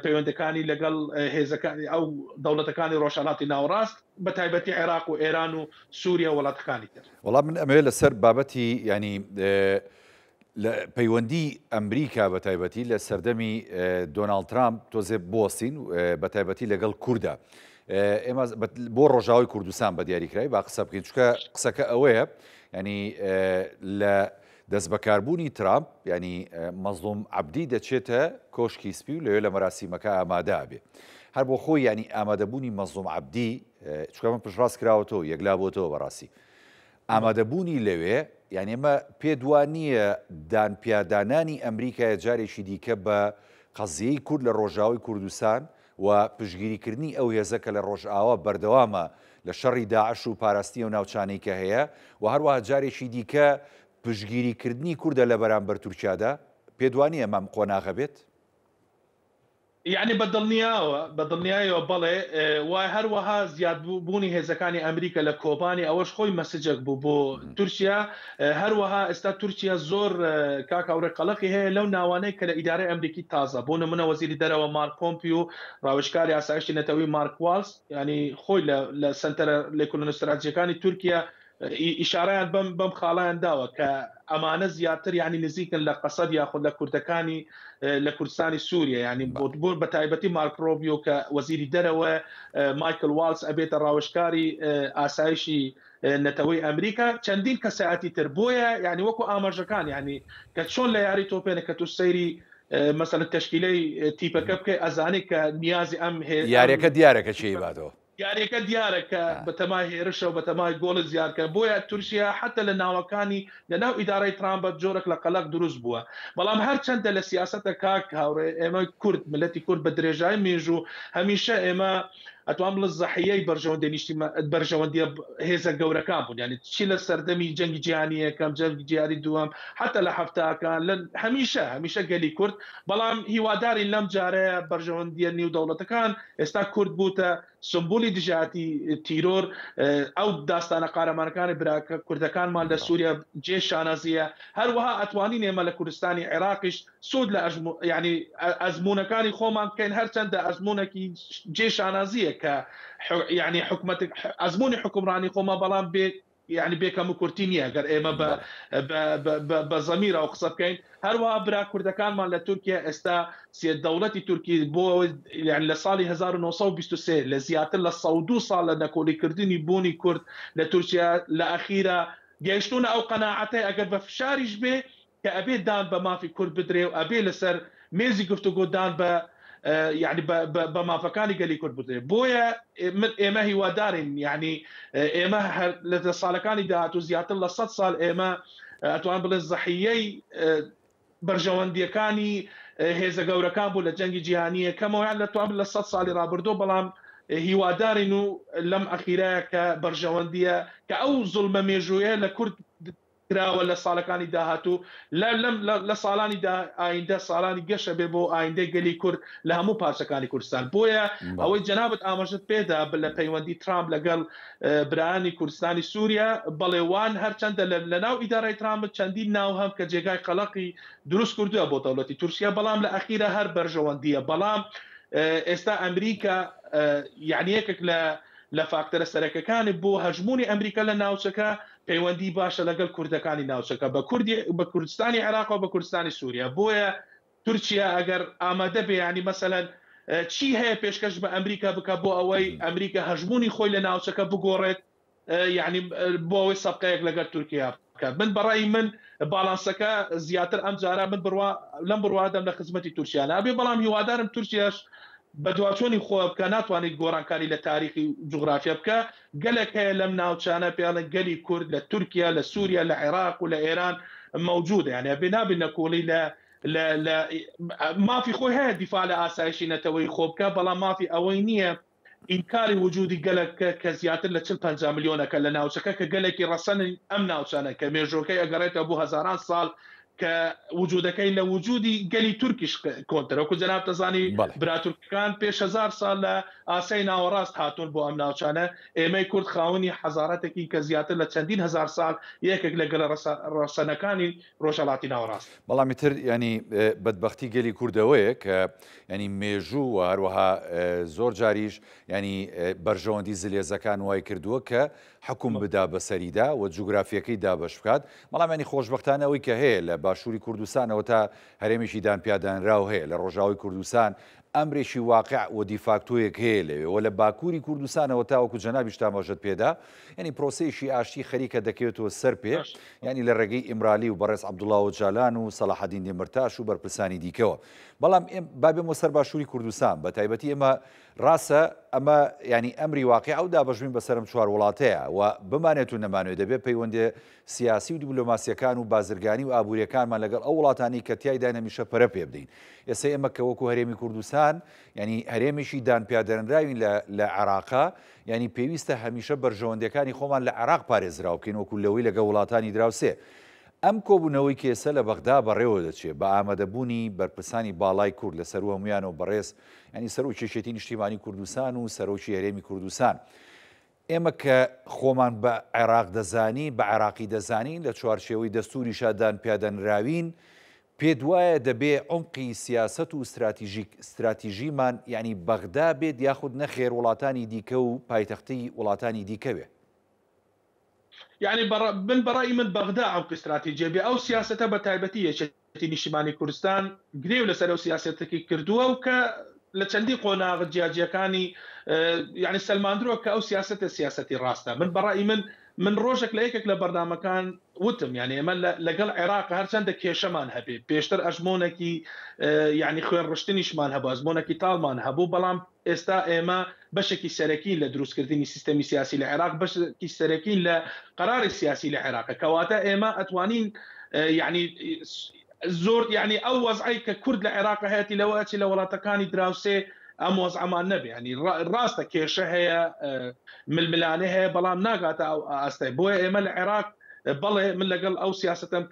پەیوەندەکانی لەگەڵ هێزەکانی ئەو دەوڵەتەکانی ڕۆژهەڵاتی ناوەڕاست بە تایبەتی عێراق و ئێران و سووریا و وڵاتەکانی تر. وەڵام من ئەمەوێت لەسەر بابەتی ینی پەیوەندی ئەمریکا بە تایبەتی لە سەردەمی دۆناڵد ترامپ تۆزێ بۆستین بە تایبەتی لەگەڵ کووردە. ئێمە بۆ ڕۆژاوی کوردستان بە دیاریکراوی با قسە بکەین چکە قسەکە ئەوەیە ینی لە دەست بەکاربوونی ترامپ ینی مەزلوم عەبدی دەچێتە کۆشکی سپی و لەوێ لە مەراسیمەکە ئامادە بێ. هەر بۆ خۆی ینی ئامادەبوونی مەزلوم عەبدی چکە من پشتڕاست کراوەتەوە یەکلا بۆتەوە بەڕاستی ئامادەبوونی لەوێ یعنی ئەمە پێ دوانیە دانپیادانانی ئەمریکای جارێکی دیکە بە قەزیەی کورد لە ڕۆژاوی کوردستان و پشگیریکردنی ئەو هێزە کە لە ڕۆژئاوا بەردەوامە لە شەڕی داعش و پاراستی و ناوچانەی کە هەیە و هەروەها جارێکی دیکە پشگیریکردنی کووردە لە بەرامبەر تورکیادا پێ دوانیە ئەمەم قۆناغە بێت؟ یعنی بەدڵنیایەوە بەڵێ وای هەروەها زیادبوونی هێزەکانی ئەمریکا لە کۆبانی ئەوەش خۆی مەسجێک بوو بۆ تورکیا. هەروەها ئێستا تورکیا زۆر کاکاورە قەڵقی هەیە لەو ناوانەی کە لە ئیدارەی ئەمریکی تازە بۆ نمونە وەزیری دەرەوە مارک پۆمپی و ڕاوێژکاری ئاسایشتی نەتەوەی مارک والز ینی خۆی لە سنتەرە لێکۆڵینە استراتیژیەکانی تورکیا ئیشارەیان بەم خاڵیان داوە کە ئەمانە زیاتر یعنی نزیکن لە قەسەد یاخود لە کوردەکانی لە کوردستانی سووریا ینی بۆ بە تایبەتی مارک ڕۆبیۆ کە وەزیری دەرەوە مایکل والز ئەبێتە ڕاوێژکاری ئاسایشی نەتەوەی ئەمریکا چەندین کەسایەتی تر بۆیە ینی وەکو ئاماژەکان ینی کە چۆن لە یاری تۆپێنە کە تو سەیری مەسەلەن تەشکیلەی تیپەکە بکەی ئەزانی کە نیازی ئەم یاریەکە دیارەکە چی بادەوە یاریەکە دیارە کە بەتەمای هێرشە و بەتەمای گۆڵ زیادکە بۆیە تورکیا حتى لە ناوەکانی لە ناو ئیدارەی ترامپ جۆرەك لە قەلق دروست بووە بەڵام هەرچەندە لە سیاسەتە کاک هاوڕێ ئێمە کورد ملەتی کورد بە درێژای مێژوو هەمیشە ئێمە ئەتوان بڵ زەحیەی بەرژەوەندیە هێزە گەورەکان بوون یعنی چی لە سەردەمی جەنگی جیهانی یەکەم جەنگی جیهانی دووەم حتى لە هەفتاکان هەمیشە گەلی کورد بەڵام هیواداری لەم جارەیە بەرژەوەندیە نێو دەوڵەتەکان ئێستا کورد بووتە سمبولی دژاتی تیرۆر ئەو داستانە قارەمانەکانی براکە کوردەکانمان لە سووریا جێ شانازیە هەروەها ئەتوانین ئێمە لە کوردستانی عێراقیش سوود لە ینی ئەزمونونەکانی خۆمان بکەین هەرچەندە ئەزمونونێکی جێ شانازیە کە یعنی حکومەت ئەزمموی حکومڕانی خۆمە بەڵام بێت یعنی بێکەم و کورتی نییە گەر ئێمە بە زەمیرە و قسە بکەین هەروەها برا کوردەکانمان لە تورکیا ئێستا دەوڵەتی تورکی بۆ لە ساڵی 1923 لە زیاتر لە 102 ساڵ لە نەکۆڵیکردنی بوونی کورد لە تورکیا لە ئەخیرە گەیشتونە ئەو قەناعەتەی ئەگەر بە فشاریش بێ کە ئەبێ دان بە مافی کورد بدرێ و ئەبێ لەسەر مێزی گفتوگۆ دان بە يعني بمافەکانی گەلی کورد بدرێ بۆیە ئێمە هیوادارین یعنی ئێمە لە ساڵەکانی داهاتوو زیاتر لە 100 ساڵ ئێمە ئەتوان بڵێ زەحیەی بەرژەوەندیەکانی هێزە گەورەکان بوو لە جەنگی جیهانی یەکەمەوە لە توان لە 100 ساڵی ڕابردوو بەڵام هیوادارین و لەم ئەخیرەیە کە بەرژەوەندیە کە ئەو زوڵمە مێژوویە لە کورد کراوە لە ساڵەکانی داهاتوو لە ساڵانی ئایندە ساڵانی گەشە بێ بۆ ئایندەی گەلی کورد لە هەموو پارچەکانی کوردستان بۆیە ئەوەی جەنابەت ئاماژت پێدا لە پەیوەندی ترامپ لەگەڵ برایانی کوردستانی سووریا بەڵێوان هەرچەندە لە ناو ئیدارەی ترامپ چەندین ناو هەم کە جێگای قەلەقی دروست کردووە بۆ دەوڵەتی تورکیا بەڵام لە ئەخیرە هەر بەرژەوەندیە بەڵام ئێستا ئەمریکا یعنی یەکێک لە فاکتەرە سەرەکەکانی بۆ هەژمونی ئەمریکا لە ناوچەکە پەیوەندی باشە لەگەڵ کوردەکانی ناوچەکە بە کوردستانی عێراق و بە کوردستانی سووریا بۆیە تورکیا ئەگەر ئامادە بێ ینی مەسەلەن چی هەیە پێشکەش بە ئەمریکا بکە بۆ ئەوەی ئەمریکا هەژمونی خۆی لە ناوچەکە بگۆڕێت یعنی بۆ ئەوەی سەبقەیەک لەگەڵ تورکیا بکە من بەڕای من باڵانسەکە زیاتر ئەم جارە من لەم بڕوادەم لە خزمەتی تورکیا نابێ بەڵام هیوادارم تورکیاش بە دواچۆنی خۆ بکە ناتوانێت گۆڕانکاری لە تاریخی جوغرافیا بکە گەلێک هەیە لەم ناوچانە پێڵە گەلی کورد لە تورکیا لە سووریا لە عێراق و لە ئێران موجودە یعنی بێنابێ نەکۆڵی لە مافی خۆی هەیە دیفاع لە ئاسایشی نەتەوەی خۆ بکە بەڵام مافی ئەوەی نییە ئینکاری وجودی گەلێک کە زیاتر لە 40-50 میلیۆنەکە لە ناوچەکە کە گەلێکی ڕەسەن ئەم ناوچانە کە مێژۆکەی ئەگەڕێتە بۆ هەزاران ساڵ کە وجودەکەی لە وجودی گەلی تورکیش کۆنتەرەوەکو جەناب دەزانی برا تورکەکان پێش 1000 ساڵ لە ئاسیای ناوەڕاست هاتوون بۆ ئەم ناوچانە ئێمەی کورد خاوەنی حەزارەتێکی کە زیاتر لە چەندین هزار ساڵ یەکێک لە گەلە ڕەسەنەکانی ڕۆژهەڵاتی ناوەڕاست. بەڵامی تر ینی بەدبەختی گەلی کوردەوەیە کە ینی مێژوو و هەروەها زۆر جاریش ینی بەرژەوەندی زلێزەکان وای کردووە کە حکوم بدا بەسەریدا و جوگرافیەکەی دابەش بکات. بەڵام ینی خۆشبەختانەوەی کە هەیە لە باشووری کوردستانەوە تا هەرێمیشی دانپیادانراو هەیە لە ڕۆژاوی کوردستان ئەمرێکی واقع و دیفاکتۆیەک هەیە لەوێ و لە باکووری کوردستانەوە تاوەکو جەنابیش تاماژەت پێدا ینی پرۆسەیەکی ئاشتی خەریکە دەکەوێتەوە سەر پێ ینی لە ڕێگەی ئیمرالی و بەڕێز عەبدوڵڵا ئۆجالان و سەلاحەدین دێمەرتاش و بەرپرسانی دیکەوە. بەڵام بابێمە سەر باشووری کوردستان بە تایبەتی ئێمە ڕاستە ئەمە ینی ئەمری واقع ئەو دابەژین بەسەرم چوار وڵاتەیە و بمانێت و نەمانوێت دەبێت پەیوەندی سیاسی و دیبلۆماسیەکان و بازرگانی و ئابوووریەکانمان لەگەڵ ئەو وڵاتانی کە تیایدا نەمیشە پەرە پێ بدەین. ئێستا ئێمە کە وەکو هەرێمی کوردستان ینی هەرێمیشی دانپیادەرنراوین لە عێراقا ینی پێویستە هەمیشە بەرژەوەندەکانی خۆمان لە عێراق پارێزراو بکەین وەکو لەوەی لەگە وڵاتانی دراوسێ. ئەم کۆبوونەوەی کێسە لە بەغدا بەڕێوە دەچێت بە ئامادەبوونی بەرپرسانی باڵای کورد لە سەر هەمویانەوە بەڕێز ینی سەرۆکی کێشێتی نیشتیمانی کوردستان و سەرۆکی هەرێمی کوردستان. ئێمە کە خۆمان بە عێراق دەزانی بە عێراقی دەزانین لە چوارچێوەی دەستوریشا دانپیادەنراوین پێ دوایە دەبێ عمقی سیاست و استراتیژیمان ینی بەغدا بێت یاخود نەخێر وڵاتانی دیکە و پایتەختی وڵاتانی دیکەوێ. يعني من برأيي من بغداد عمق استراتيجية بأو سياسة بتايبتية شتي نشماني كردستان قريب لسلو سياستك كردوها وك لتشندي قونا جياجيا كاني يعني سلمان دروك أو سياسة الراستا من برأيي من روجك ليكك لبرنامج كان وتم يعني ما لقل عراق هر چند كيشمان هبي بيشتر اجمونكي يعني خوين رشتني شمان هبو ازمونكي طالمان هبو بلام استا ايما بشكي سركين لدروس كردني سيستمي سياسي للعراق بشكي سركين لقرار السياسي للعراق كواتا ايما اتوانين يعني زور يعني او وضعي ككرد للعراق هاتي لواتي لولاتكاني دراوسي ام وضعمان نبي يعني راستا كيشه هي ململانه هي بلام ناقاتا او استي بويا ايما العراق بەڵێ من لەگەڵ ئەو سیاستم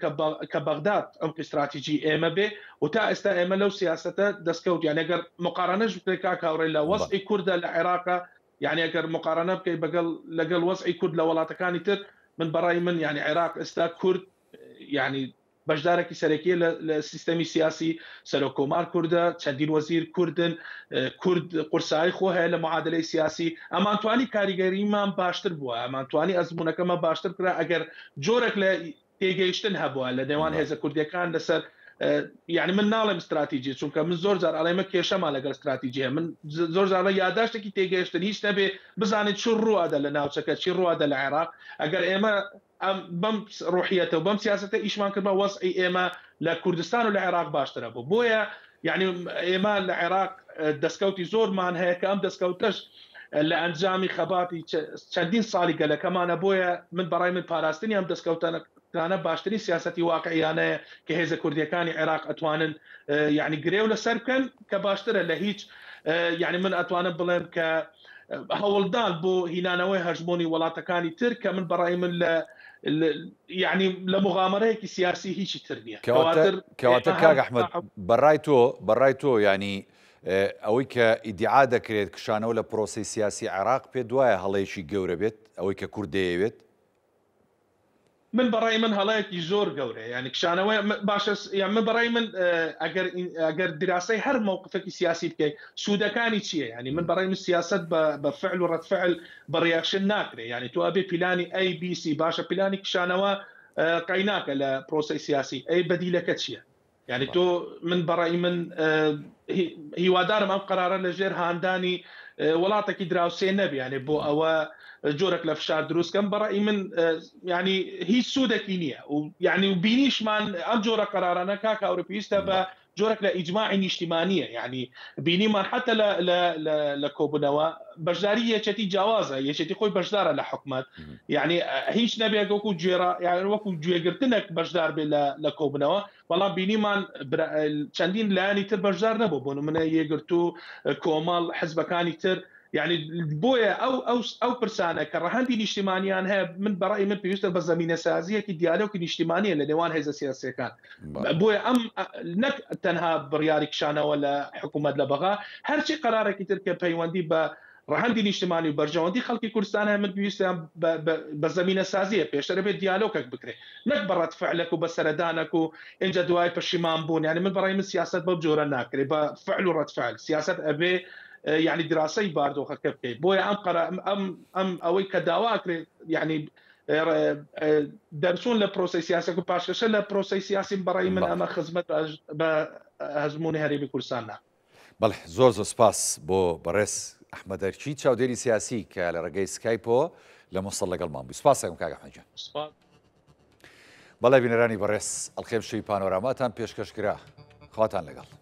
کە بەغداد ئەم استراتیژی ئێمە بێ و تا ئێستا ئێمە لەو سیاستە دەستکەوت یان ئەگەر مقارنەش بکەی کاوڕێ لە وەزعی کوردە لە عێراقا یعنی ئەگەر مقارنە بکەی لەگەڵ وەزعی کورد لە وڵاتەکانی تر من بەڕای من یعنی عێراق ئێستا کورد یعنی بەشدارێکی سەرەکیە لە سیستەمی سیاسی سەرۆکۆمار کوردە چەندین وەزیر کوردن کورد قورسایی خۆ هەیە لە معادلەی سیاسی ئەمانتوانی کاریگەریمان باشتر بووە ئەمانتوانی ئەزمونونەکەمە باشتر کرا ئەگەر جۆرێک لە تێگەیشتن هەبووە لە نێوان هێزە کوردیەکان لەسەر يعني من ناڵێم استراتیژی چونکە من زۆر جار ئەڵێمە کێشەمان لەگەر استراتیژیە من زۆر جارە یادداشتێکی تێگەیشتن هیچ نەبێ بزانێت چ ڕوادە لە ناوچەکە چی ڕوادە لە عێراق ئەگەر ئێمە بەم ڕوحیەتە و بەم سیاستە ئیشمان کردمە وەزعی ئێمە لە کوردستان و لە عێراق باشترە بوو بۆیە يعني ئێمە لە عێراق دەستکەوتی زۆرمان هەیە کە ئەم دەستکەوتەش لە ئەنجامی خەباتی چەندین ساڵی گەلەکەمانە بۆیە من بەڕای من پاراستنی ئەم دەستکەوتانە باشترین سیاستی واقعیانەیە کە هێزە کوردیەکانی عێراق ئەتوانن يعني گرێو لەسەر بکەن کە باشترە لە هیچ يعني من ئەتوانم بڵێم کە هەوڵدان بۆ هینانەوەی هەژمۆنی وڵاتەکانی تر کە من بەڕای من لە يعني لمغامرەیەکی سیاسی هیچی تر نییە کەواتە کاک ئەحمەد بەڕای تۆ ینی ئەوەی کە ئیدعا دەکرێت کشانەوە لە پرۆسی سیاسی عێراق پێ دوایە هەڵەیەکی گەورە بێت ئەوەی کە کورد دەیەوێت من بەڕای من هەڵەیەکی زۆر گەورە یعنی کشانەوەی باشە یان من بەڕای من ئەگەر دراسەی هەر مووقفێکی سیاسی بکەیت سوودەکانی چییە ینی من بەڕای من سیاست بە فعل و ڕەتفعل بە ڕیاکشن ناکرێت یعنی تۆ ئەبێ پیلانی ABC باشە پیلانی کشانەوە قەیناکە لە پرۆسی سیاسی ئەی بەدیلەکە چییە يعني تو من برأي من هیوادارم ئەم قرارە لەژێر هاندانی وڵاتێکی دراوسێ نەبی يعني بۆ ئەوە جۆرێک لە فشار دروستکەم بەڕای من يعني هیچ سوودێکی نییە و يعني و بینیشمان ئەم جۆرە قرارانە کاک ئەوروپیستە بە جۆرێک لە ئیجماعی نیشتیمانیە يعني بینیمان حتى لە کۆبوونەوە بەشداری یەکێتی جیاوازە یەکێتی خۆی بەشدارە لە حکومەت يعني هیچ نەبێت وەکو گوێرە يعني وەکو گوێگرتنێک بەشدار بێت لە کۆبوونەوە بەڵام بینیمان چەندین لایانی تر بەشدار نەبوو بۆ نمونە یەکگرتو کۆمەڵ حزبەکانی تر يعني بۆیە ئەو پرسانە کە ڕەهەندی نیشتیمانیان هەیە من بەڕای من پێویستە بە زمینە سازیەکی دیالۆگی نیشتیمانیە لە نێوان هێزە سیاسیەکان بۆیە ئەم نەک تەنها بڕیاری کشانەوە لە حکوومەت لە بەغا هەرچی قەرارێکی تر کە پەیوەندی بە ڕەهەندی نیشتیمانی و بەرژەوەندی خەڵکی کوردستان هەیە من پێویستیان بە زمینە سازیە پێشتر بێت دیالۆگێک بکرێت نەک بە ڕەتفعلێک و بە سەردانێک و ئینجا دوای پەشیمان بوون یعنی من بەڕای من سیاست بەو جۆرە ناکرێت بە فعل و ڕەتفعل سیاست ئەبێ يعني دراسي باردو خكبكي بويا ام اوي كداواكري يعني درسون لبروسي سياسي كباشكش لبروسي سياسي براي من اما خدمت بهزموني هربي كردستان بله زۆر سپاس بۆ بەڕێز ئەحمەد ئەرچی چاودێری سیاسی کە لە ڕێگەی سکایپۆ لە مۆسڵ لەگەڵمان بوو سپاسێکم کاک ئەحمەد جان بەڵێ بینەرانی بەڕێز ئەڵخێم شەوی پانۆراماتان پێشکەشکرا خواتان لەگەڵ